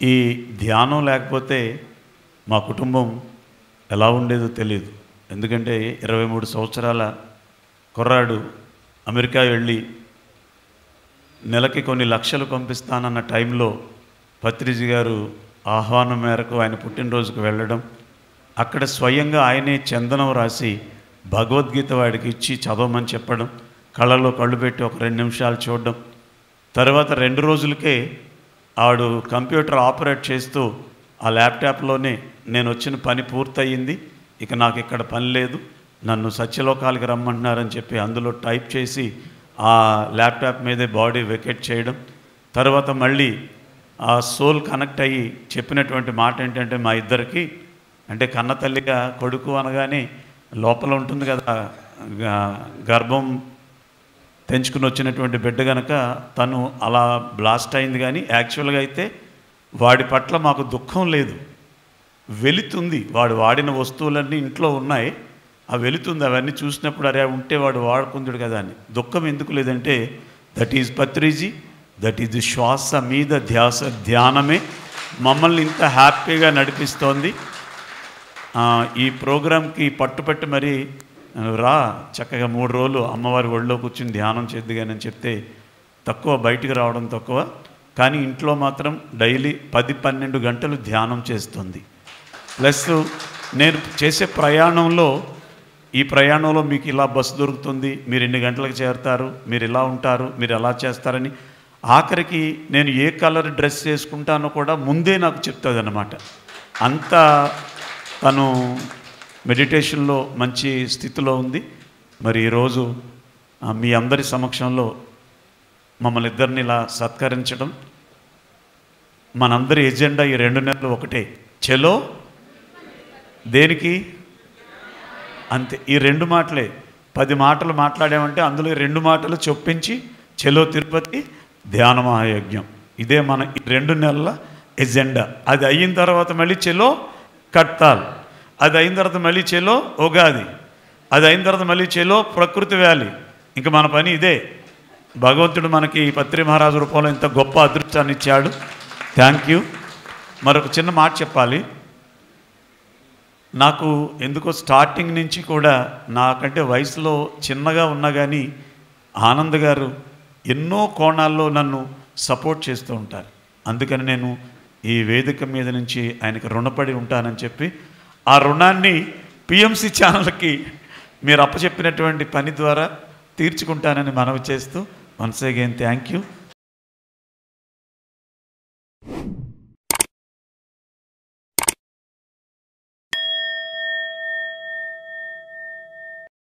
ఈ ధ్యానం లేకపోతే మా కుటుంబం ఎలా ఉండేదో తెలియదు. ఎందుకంటే 23 సంవత్సరాల కుర్రాడు అమెరికా వెళ్ళి నెలకి కొన్ని లక్షలు పంపిస్తానన్న టైంలో పత్రిజీ గారు ఆహ్వానం మేరకు ఆయన పుట్టినరోజుకు వెళ్ళడం, అక్కడ స్వయంగా ఆయనే చందనం రాసి భగవద్గీత వాడికి ఇచ్చి చదవమని చెప్పడం, కళ్ళలో కళ్ళు పెట్టి ఒక 2 నిమిషాలు చూడడం. తర్వాత 2 రోజులకే ఆడు కంప్యూటర్ ఆపరేట్ చేస్తూ ఆ ల్యాప్టాప్లోనే నేను వచ్చిన పని పూర్తయింది, ఇక నాకు ఇక్కడ పని లేదు, నన్ను సత్యలోకాలకి రమ్మంటున్నారని చెప్పి అందులో టైప్ చేసి ఆ ల్యాప్టాప్ మీదే బాడీ వెకేట్ చేయడం. తర్వాత మళ్ళీ ఆ సోల్ కనెక్ట్ అయ్యి చెప్పినటువంటి మాట ఏంటంటే, మా ఇద్దరికి అంటే కన్న తల్లిగా కొడుకు అనగానే లోపల ఉంటుంది కదా గర్భం తెంచుకుని వచ్చినటువంటి బిడ్డ కనుక తను అలా బ్లాస్ట్ అయింది. కానీ యాక్చువల్గా అయితే వాడి పట్ల మాకు దుఃఖం లేదు, వెళుతుంది. వాడు వాడిన వస్తువులన్నీ ఇంట్లో ఉన్నాయి, ఆ వెళుతుంది. అవన్నీ చూసినప్పుడు అరే ఉంటే వాడు వాడుకుందుడు కదా అని. దుఃఖం ఎందుకు లేదంటే that is Patriji, that is శ్వాస మీద ధ్యాస, ధ్యానమే మమ్మల్ని ఇంత హ్యాపీగా నడిపిస్తోంది. ఈ ప్రోగ్రాంకి పట్టుపట్టి మరి రా చక్కగా 3 రోజులు అమ్మవారి ఒళ్ళో కూర్చుని ధ్యానం చేద్దుగానని చెప్తే తక్కువ, బయటికి రావడం తక్కువ, కానీ ఇంట్లో మాత్రం డైలీ 10-12 గంటలు ధ్యానం చేస్తుంది. ప్లస్ నేను చేసే ప్రయాణంలో, ఈ ప్రయాణంలో మీకు ఇలా బస్సు దొరుకుతుంది, మీరు ఎన్ని గంటలకు చేరుతారు, మీరు ఇలా ఉంటారు, మీరు ఎలా చేస్తారని, ఆఖరికి నేను ఏ కలర్ డ్రెస్ వేసుకుంటానో కూడా ముందే నాకు చెప్తుంది అన్నమాట. అంతా తను మెడిటేషన్లో మంచి స్థితిలో ఉంది. మరి ఈరోజు మీ అందరి సమక్షంలో మమ్మల్ని ఇద్దరిని ఇలా సత్కరించడం, మనందరి ఎజెండా ఈ 2 నెలలు ఒకటే, చలో దేనికి అంతే. ఈ 2 మాటలే. 10 మాటలు మాట్లాడామంటే అందులో 2 మాటలు చొప్పించి చలో తిరుపతి ధ్యాన మహాయజ్ఞం, ఇదే మన ఈ 2 నెలల ఎజెండా. అది అయిన తర్వాత మళ్ళీ చలో కట్టాల్, అది అయిన తర్వాత మళ్ళీ చెలో ఉగాది, అది అయిన తర్వాత మళ్ళీ చెలో ప్రకృతి వ్యాలీ. ఇంకా మన పని ఇదే. భగవంతుడు మనకి పత్రి మహారాజు రూపంలో ఇంత గొప్ప అదృష్టాన్ని ఇచ్చాడు. Thank you. మరొక చిన్న మాట చెప్పాలి. నాకు ఎందుకో స్టార్టింగ్ నుంచి కూడా నాకంటే వయసులో చిన్నగా ఉన్నా కానీ ఆనంద్ గారు ఎన్నో కోణాల్లో నన్ను సపోర్ట్ చేస్తూ ఉంటారు. అందుకని నేను ఈ వేదిక మీద నుంచి ఆయనకు రుణపడి ఉంటానని చెప్పి ఆ రుణాన్ని పిఎంసి ఛానల్కి మీరు అప్పచెప్పినటువంటి పని ద్వారా తీర్చుకుంటానని మనవి చేస్తూ వన్స్ అగైన్ థ్యాంక్ యూ.